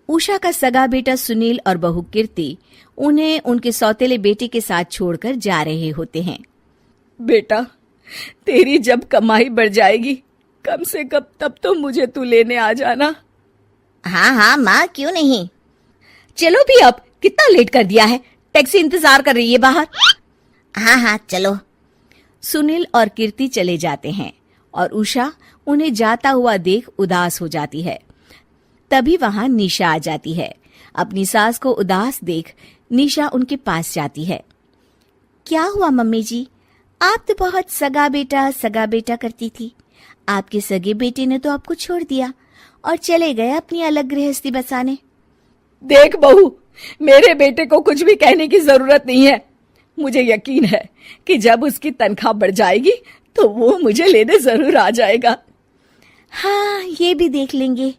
उषा का सगा बेटा सुनील और बहू कीर्ति उन्हें उनके सौतेले बेटे के साथ छोड़कर जा रहे होते हैं। बेटा, तेरी जब कमाई बढ़ जाएगी कम से कम तब तो मुझे तू लेने आ जाना। हाँ हाँ माँ, क्यों नहीं। चलो भी, अब कितना लेट कर दिया है, टैक्सी इंतजार कर रही है बाहर। हाँ हाँ चलो। सुनील और कीर्ति चले जाते हैं और उषा उन्हें जाता हुआ देख उदास हो जाती है। तभी वहां निशा आ जाती है। अपनी सास को उदास देख निशा उनके पास जाती है। क्या हुआ मम्मी जी, आप तो बहुत सगा बेटा करती थी। आपके सगे बेटे ने तो आपको छोड़ दिया और चले गए अपनी अलग गृहस्थी बसाने। देख बहू, मेरे बेटे को कुछ भी कहने की जरूरत नहीं है। मुझे यकीन है कि जब उसकी तनख्वाह बढ़ जाएगी तो वो मुझे लेने जरूर आ जाएगा। हाँ, ये भी देख लेंगे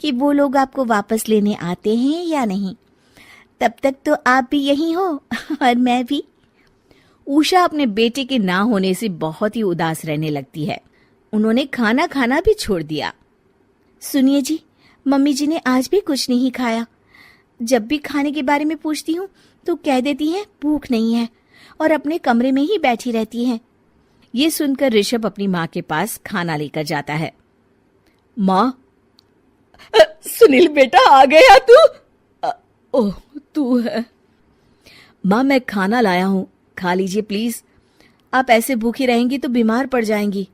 कि वो लोग आपको वापस लेने आते हैं या नहीं। तब तक तो आप भी यहीं हो और मैं भी। उषा अपने बेटे के ना होने से बहुत ही उदास रहने लगती है। उन्होंने खाना खाना भी छोड़ दिया। सुनिए जी, मम्मी जी ने आज भी कुछ नहीं खाया। जब भी खाने के बारे में पूछती हूँ तो कह देती हैं भूख नहीं है और अपने कमरे में ही बैठी रहती हैं। ये सुनकर ऋषभ अपनी माँ के पास खाना लेकर जाता है। माँ, सुनील बेटा आ गया तू? ओह, तू है। माँ, मैं खाना लाया हूँ, खा लीजिए प्लीज। आप ऐसे भूखी रहेंगी तो बीमार पड़ जाएंगी।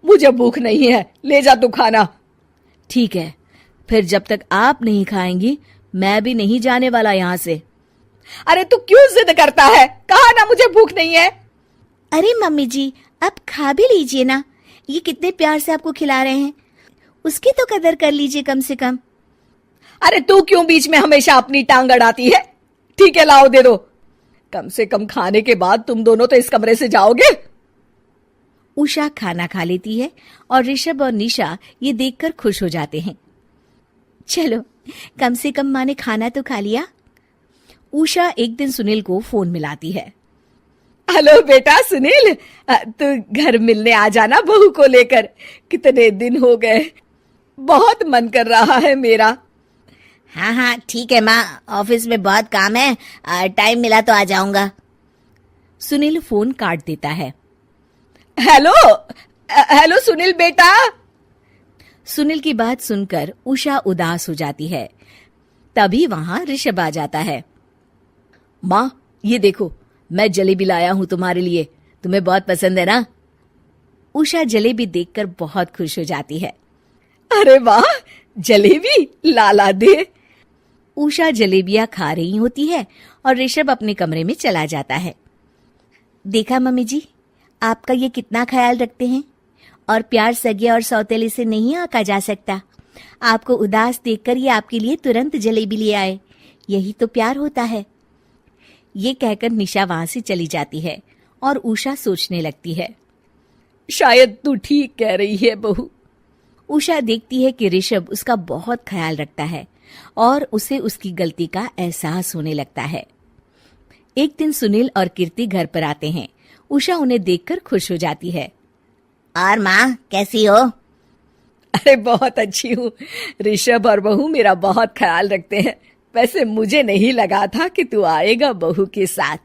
मुझे भूख नहीं है, ले जा तू खाना। ठीक है, फिर जब तक आप नहीं खाएंगी मैं भी नहीं जाने वाला यहाँ से। अरे तू क्यों जिद करता है? कहा ना मुझे भूख नहीं है। अरे मम्मी जी, आप खा भी लीजिए ना, ये कितने प्यार से आपको खिला रहे हैं, उसकी तो कदर कर लीजिए कम से कम। अरे तू क्यों बीच में हमेशा अपनी टांग अड़ाती है? ठीक है, लाओ दे दो। कम से कम खाने के बाद तुम दोनों तो इस कमरे से जाओगे। उषा खाना खा लेती है और ऋषभ और निशा ये देखकर खुश हो जाते हैं। चलो, कम से कम माँ ने खाना तो खा लिया। उषा एक दिन सुनील को फोन मिलाती है। हेलो बेटा सुनील, तू घर मिलने आ जाना बहू को लेकर। कितने दिन हो गए, बहुत मन कर रहा है मेरा। हाँ हाँ ठीक है माँ, ऑफिस में बहुत काम है, टाइम मिला तो आ जाऊंगा। सुनील फोन काट देता है। हेलो सुनील बेटा। सुनील की बात सुनकर उषा उदास हो जाती है। तभी वहां ऋषभ आ जाता है। माँ, ये देखो, मैं जलेबी लाया हूं तुम्हारे लिए, तुम्हें बहुत पसंद है ना? उषा जलेबी देखकर बहुत खुश हो जाती है। अरे वाह, जलेबी ला दे। उषा जलेबियां खा रही होती है और ऋषभ अपने कमरे में चला जाता है। देखा मम्मी जी, आपका ये कितना ख्याल रखते हैं, और प्यार सगे और सौतेले से नहीं आका जा सकता। आपको उदास देखकर ये आपके लिए तुरंत जलेबी ले आए, यही तो प्यार होता है। ये कहकर निशा वहां से चली जाती है और उषा सोचने लगती है, शायद तू ठीक कह रही है बहू। उषा देखती है कि ऋषभ उसका बहुत ख्याल रखता है और उसे उसकी गलती का एहसास होने लगता है। एक दिन सुनील और कीर्ति घर पर आते हैं। उषा उन्हें देखकर खुश हो जाती है। और माँ कैसी हो? अरे बहुत अच्छी हूँ। ऋषभ और बहू मेरा बहुत ख्याल रखते हैं। वैसे मुझे नहीं लगा था कि तू आएगा बहू के साथ।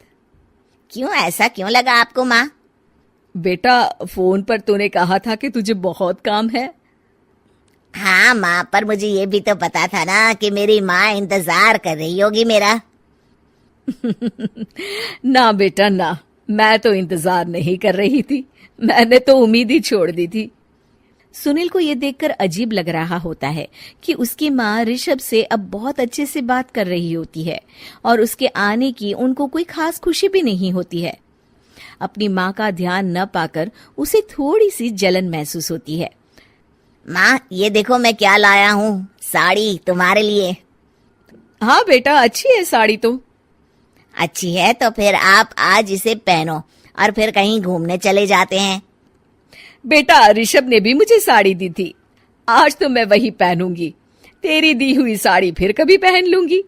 क्यों, ऐसा क्यों लगा आपको माँ? बेटा, फोन पर तूने कहा था कि तुझे बहुत काम है। हाँ माँ, पर मुझे ये भी तो पता था ना कि मेरी माँ इंतजार कर रही होगी मेरा। ना बेटा ना, मैं तो इंतजार नहीं कर रही थी, मैंने तो उम्मीद ही छोड़ दी थी। सुनील को यह देखकर अजीब लग रहा होता है कि उसकी माँ ऋषभ से अब बहुत अच्छे से बात कर रही होती है और उसके आने की उनको कोई खास खुशी भी नहीं होती है। अपनी माँ का ध्यान न पाकर उसे थोड़ी सी जलन महसूस होती है। माँ, ये देखो मैं क्या लाया हूँ, साड़ी तुम्हारे लिए। हाँ बेटा, अच्छी है साड़ी तो। अच्छी है तो फिर आप आज इसे पहनो और फिर कहीं घूमने चले जाते हैं। बेटा, ऋषभ ने भी मुझे साड़ी दी थी, आज तो मैं वही पहनूंगी। तेरी दी हुई साड़ी फिर कभी पहन लूंगी।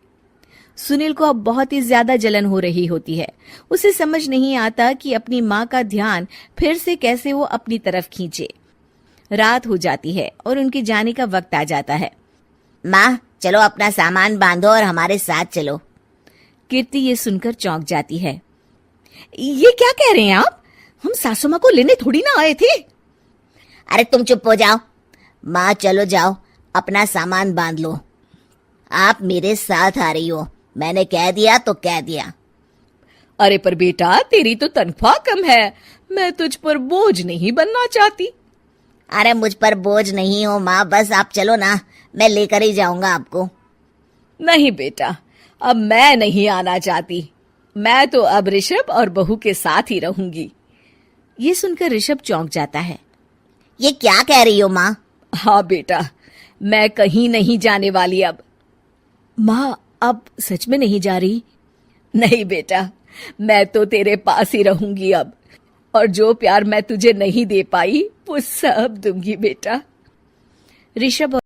सुनील को अब बहुत ही ज्यादा जलन हो रही होती है। उसे समझ नहीं आता कि अपनी माँ का ध्यान फिर से कैसे वो अपनी तरफ खींचे। रात हो जाती है और उनके जाने का वक्त आ जाता है। माँ, चलो अपना सामान बांधो और हमारे साथ चलो। कीर्ति ये सुनकर चौंक जाती है। ये क्या कह रहे हैं आप? हम सासू माँ को लेने थोड़ी ना आए थे। अरे तुम चुप हो जाओ। माँ चलो जाओ, अपना सामान बांध लो। आप मेरे साथ आ रही हो, मैंने कह दिया तो कह दिया। अरे पर बेटा, तेरी तो तनख्वाह कम है, मैं तुझ पर बोझ नहीं बनना चाहती। अरे मुझ पर बोझ नहीं हो माँ, बस आप चलो ना, मैं लेकर ही जाऊंगा आपको। नहीं बेटा, अब मैं नहीं आना चाहती। मैं तो अब ऋषभ और बहू के साथ ही रहूंगी। ये सुनकर ऋषभ चौंक जाता है। ये क्या कह रही हो माँ? हाँ बेटा, मैं कहीं नहीं जाने वाली अब। माँ, अब सच में नहीं जा रही? नहीं बेटा, मैं तो तेरे पास ही रहूंगी अब, और जो प्यार मैं तुझे नहीं दे पाई वो सब दूंगी बेटा। ऋषभ